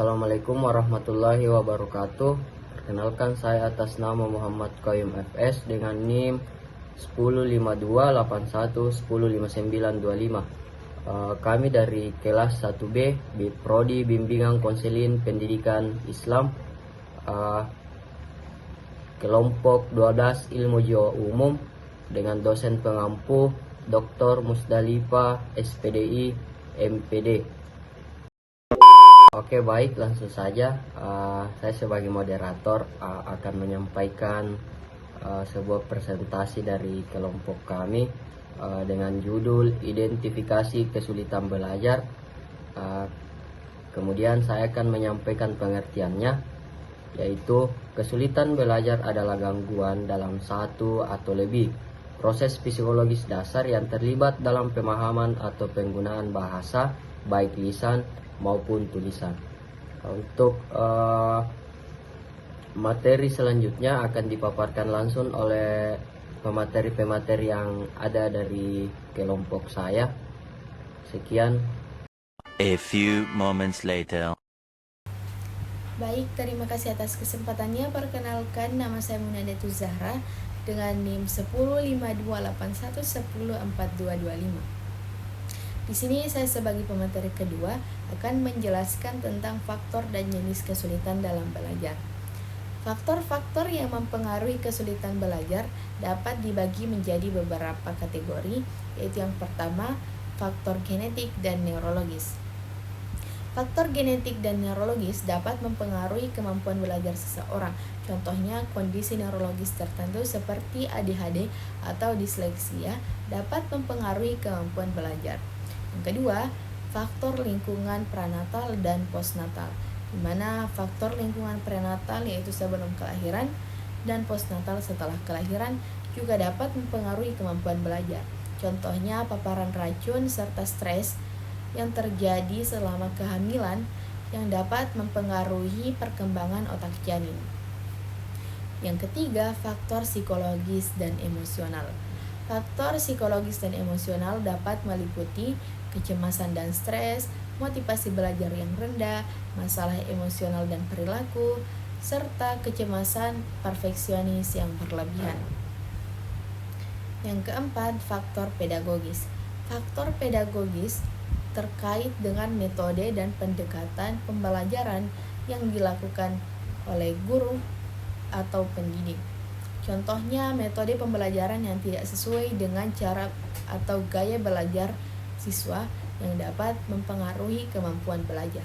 Assalamualaikum warahmatullahi wabarakatuh. Perkenalkan, saya atas nama Muhammad Qayyum FS dengan NIM 105281105925. Kami dari kelas 1B Prodi Bimbingan Konseling Pendidikan Islam, kelompok 12 Ilmu Jiwa Umum, dengan dosen pengampu Dr. Musdalifah SPDI MPD. Oke, baik, langsung saja. Saya sebagai moderator akan menyampaikan sebuah presentasi dari kelompok kami dengan judul Identifikasi Kesulitan Belajar. Kemudian saya akan menyampaikan pengertiannya, yaitu kesulitan belajar adalah gangguan dalam satu atau lebih proses psikologis dasar yang terlibat dalam pemahaman atau penggunaan bahasa, baik lisan maupun tulisan. Untuk materi selanjutnya akan dipaparkan langsung oleh pemateri-pemateri yang ada dari kelompok saya. Sekian. A few moments later. Baik, terima kasih atas kesempatannya. Perkenalkan, nama saya Munadatus Zahra dengan NIM 105281104225. Di sini saya sebagai pemateri kedua akan menjelaskan tentang faktor dan jenis kesulitan dalam belajar. Faktor-faktor yang mempengaruhi kesulitan belajar dapat dibagi menjadi beberapa kategori, yaitu yang pertama, faktor genetik dan neurologis. Faktor genetik dan neurologis dapat mempengaruhi kemampuan belajar seseorang. Contohnya, kondisi neurologis tertentu seperti ADHD atau disleksia dapat mempengaruhi kemampuan belajar. Yang kedua, faktor lingkungan prenatal dan postnatal, di mana faktor lingkungan prenatal yaitu sebelum kelahiran dan postnatal setelah kelahiran juga dapat mempengaruhi kemampuan belajar. Contohnya, paparan racun serta stres yang terjadi selama kehamilan yang dapat mempengaruhi perkembangan otak janin. Yang ketiga, faktor psikologis dan emosional. Faktor psikologis dan emosional dapat meliputi kecemasan dan stres, motivasi belajar yang rendah, masalah emosional dan perilaku, serta kecemasan perfeksionis yang berlebihan. Yang keempat, faktor pedagogis. Faktor pedagogis terkait dengan metode dan pendekatan pembelajaran yang dilakukan oleh guru atau pendidik. Contohnya, metode pembelajaran yang tidak sesuai dengan cara atau gaya belajar siswa yang dapat mempengaruhi kemampuan belajar.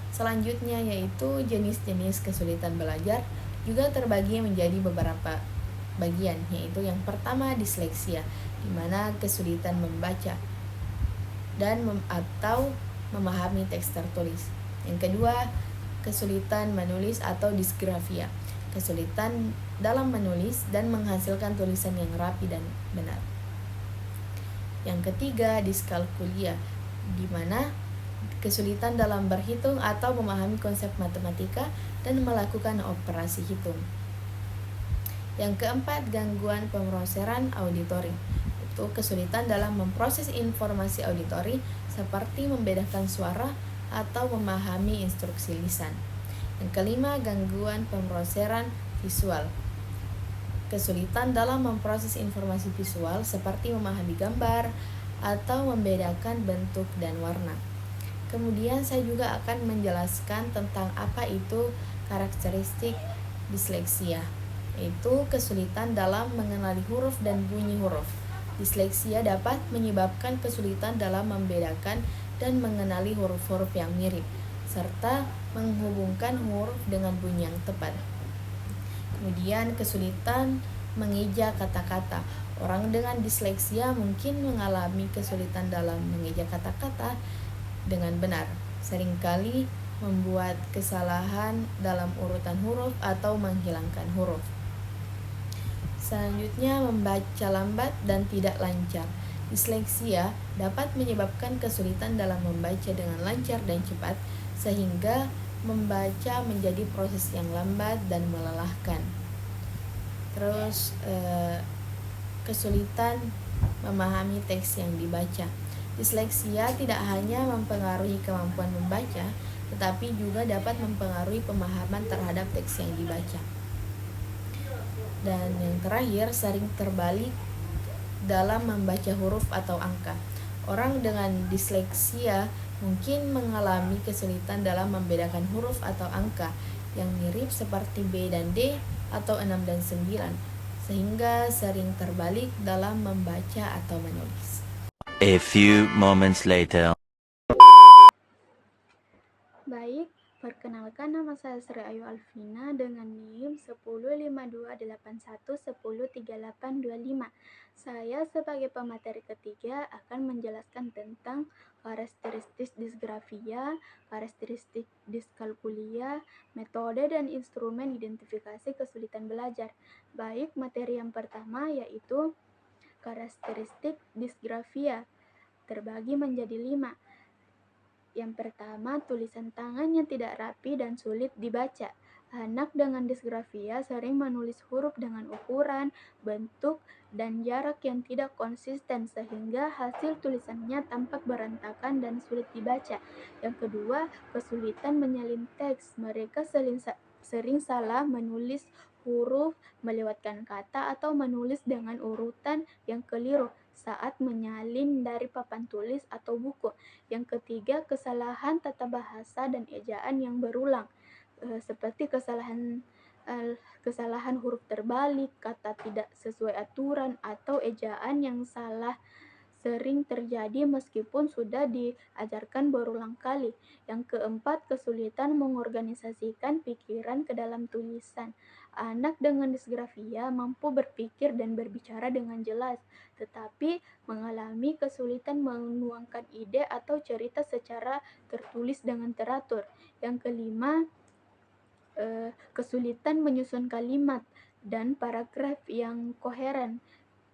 Selanjutnya yaitu jenis-jenis kesulitan belajar juga terbagi menjadi beberapa bagian, yaitu yang pertama disleksia, di mana kesulitan membaca dan atau memahami teks tertulis. Yang kedua, kesulitan menulis atau disgrafia, kesulitan dalam menulis dan menghasilkan tulisan yang rapi dan benar. Yang ketiga, diskalkulia, di mana kesulitan dalam berhitung atau memahami konsep matematika dan melakukan operasi hitung. Yang keempat, gangguan pemrosesan auditori, itu kesulitan dalam memproses informasi auditori seperti membedakan suara atau memahami instruksi lisan. Yang kelima, gangguan pemrosesan visual, kesulitan dalam memproses informasi visual seperti memahami gambar atau membedakan bentuk dan warna. Kemudian saya juga akan menjelaskan tentang apa itu karakteristik disleksia, yaitu kesulitan dalam mengenali huruf dan bunyi huruf. Disleksia dapat menyebabkan kesulitan dalam membedakan dan mengenali huruf-huruf yang mirip, serta menghubungkan huruf dengan bunyi yang tepat. Kemudian kesulitan mengeja kata-kata. Orang dengan disleksia mungkin mengalami kesulitan dalam mengeja kata-kata dengan benar. Seringkali membuat kesalahan dalam urutan huruf atau menghilangkan huruf. Selanjutnya, membaca lambat dan tidak lancar. Disleksia dapat menyebabkan kesulitan dalam membaca dengan lancar dan cepat, sehingga membaca menjadi proses yang lambat dan melelahkan. Terus kesulitan memahami teks yang dibaca. Disleksia tidak hanya mempengaruhi kemampuan membaca, tetapi juga dapat mempengaruhi pemahaman terhadap teks yang dibaca. Dan yang terakhir, sering terbalik dalam membaca huruf atau angka. Orang dengan disleksia mungkin mengalami kesulitan dalam membedakan huruf atau angka yang mirip seperti B dan D atau 6 dan 9, sehingga sering terbalik dalam membaca atau menulis. A few moments later. Baik, perkenalkan nama saya Sri Ayu Alvina dengan NIM 105281103825. Saya sebagai pemateri ketiga akan menjelaskan tentang karakteristik disgrafia, karakteristik diskalkulia, metode dan instrumen identifikasi kesulitan belajar. Baik, materi yang pertama yaitu karakteristik disgrafia terbagi menjadi 5. Yang pertama, tulisan tangan yang tidak rapi dan sulit dibaca. Anak dengan disgrafia sering menulis huruf dengan ukuran, bentuk, dan jarak yang tidak konsisten sehingga hasil tulisannya tampak berantakan dan sulit dibaca. Yang kedua, kesulitan menyalin teks. Mereka sering salah menulis huruf, melewatkan kata, atau menulis dengan urutan yang keliru saat menyalin dari papan tulis atau buku. Yang ketiga, kesalahan tata bahasa dan ejaan yang berulang, seperti kesalahan huruf terbalik, kata tidak sesuai aturan, atau ejaan yang salah sering terjadi meskipun sudah diajarkan berulang kali. Yang keempat, kesulitan mengorganisasikan pikiran ke dalam tulisan. Anak dengan disgrafia mampu berpikir dan berbicara dengan jelas, tetapi mengalami kesulitan menuangkan ide atau cerita secara tertulis dengan teratur. Yang kelima, kesulitan menyusun kalimat dan paragraf yang koheren,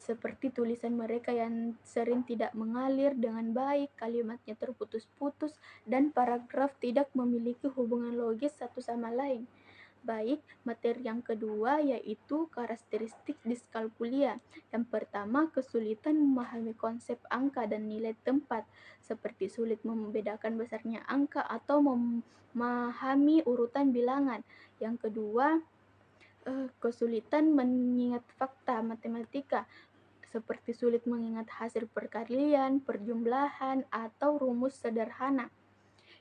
seperti tulisan mereka yang sering tidak mengalir dengan baik, kalimatnya terputus-putus, dan paragraf tidak memiliki hubungan logis satu sama lain. Baik, materi yang kedua yaitu karakteristik diskalkulia. Yang pertama, kesulitan memahami konsep angka dan nilai tempat, seperti sulit membedakan besarnya angka atau memahami urutan bilangan. Yang kedua, kesulitan mengingat fakta matematika, seperti sulit mengingat hasil perkalian, perjumlahan, atau rumus sederhana.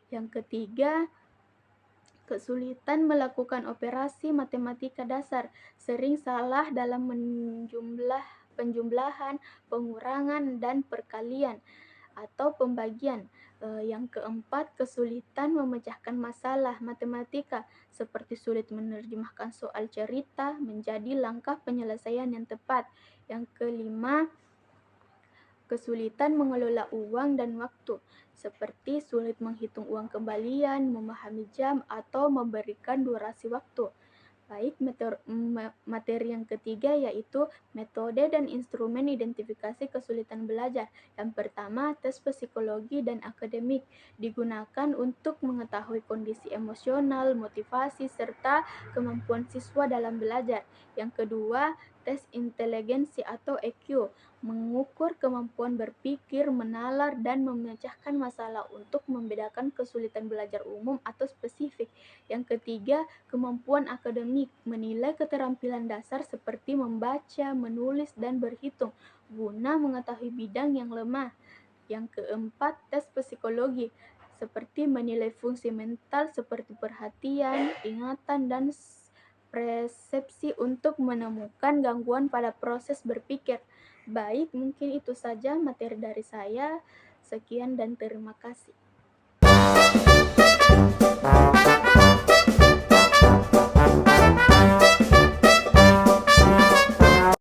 Yang ketiga, kesulitan melakukan operasi matematika dasar, sering salah dalam penjumlahan, pengurangan, dan perkalian atau pembagian. Yang keempat, kesulitan memecahkan masalah matematika, seperti sulit menerjemahkan soal cerita menjadi langkah penyelesaian yang tepat. Yang kelima, kesulitan mengelola uang dan waktu, seperti sulit menghitung uang kembalian, memahami jam, atau memberikan durasi waktu. Baik, materi yang ketiga yaitu metode dan instrumen identifikasi kesulitan belajar. Yang pertama, tes psikologi dan akademik digunakan untuk mengetahui kondisi emosional, motivasi, serta kemampuan siswa dalam belajar. Yang kedua, tes inteligensi atau EQ, mengukur kemampuan berpikir, menalar, dan memecahkan masalah untuk membedakan kesulitan belajar umum atau spesifik. Yang ketiga, kemampuan akademik, menilai keterampilan dasar seperti membaca, menulis, dan berhitung, guna mengetahui bidang yang lemah. Yang keempat, tes psikologi, seperti menilai fungsi mental seperti perhatian, ingatan, dan persepsi untuk menemukan gangguan pada proses berpikir. Baik, mungkin itu saja materi dari saya. Sekian dan terima kasih.